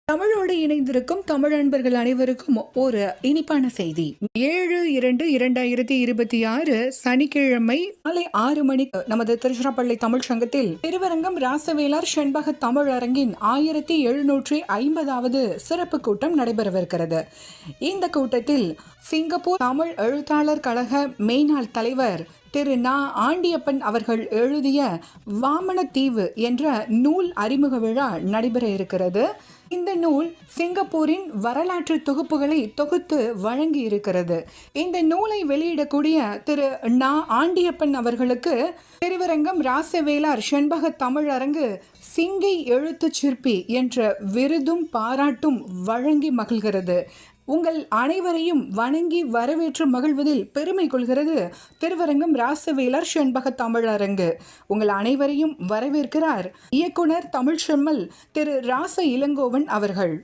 தமிழோடு இணைந்திருக்கும் தமிழ் அன்பர்கள் அனைவருக்கும் ஒரு இனிப்பான செய்தி. 7/2/2026 சனிக்கிழமை மாலை 6 மணிக்கு நமது திருச்சிராப்பள்ளி தமிழ் சங்கத்தில் திருவரங்கம் ராசவேலார் செண்பக தமிழ் அரங்கின் 1750வது சிறப்பு கூட்டம் நடைபெறவிருக்கிறது. இந்த கூட்டத்தில் சிங்கப்பூர் தமிழ் எழுத்தாளர் கழக மேனாள் தலைவர் திரு நா. ஆண்டியப்பன் அவர்கள் எழுதிய வாமனத்தீவு என்ற நூல் அறிமுக விழா நடைபெற இருக்கிறது. இந்த நூல் சிங்கப்பூரின் வரலாற்று தொகுப்புகளை தொகுத்து வழங்கி இருக்கிறது. இந்த நூலை வெளியிடக்கூடிய திரு நா. ஆண்டியப்பன் அவர்களுக்கு திருவரங்கம் ராசவேலார் செண்பக தமிழ் அரங்கு சிங்கை எழுத்து சிற்பி என்ற விருதும் பாராட்டும் வழங்கி மகிழ்கிறது. உங்கள் அனைவரையும் வணங்கி வரவேற்று மகிழ்வதில் பெருமை கொள்கிறது திருவரங்கம் ராசவேலார் செண்பக தமிழ் அரங்கு. உங்கள் அனைவரையும் வரவேற்கிறார் இயக்குனர் தமிழ் செம்மல் திரு ராச இளங்கோவன் அவர்கள்.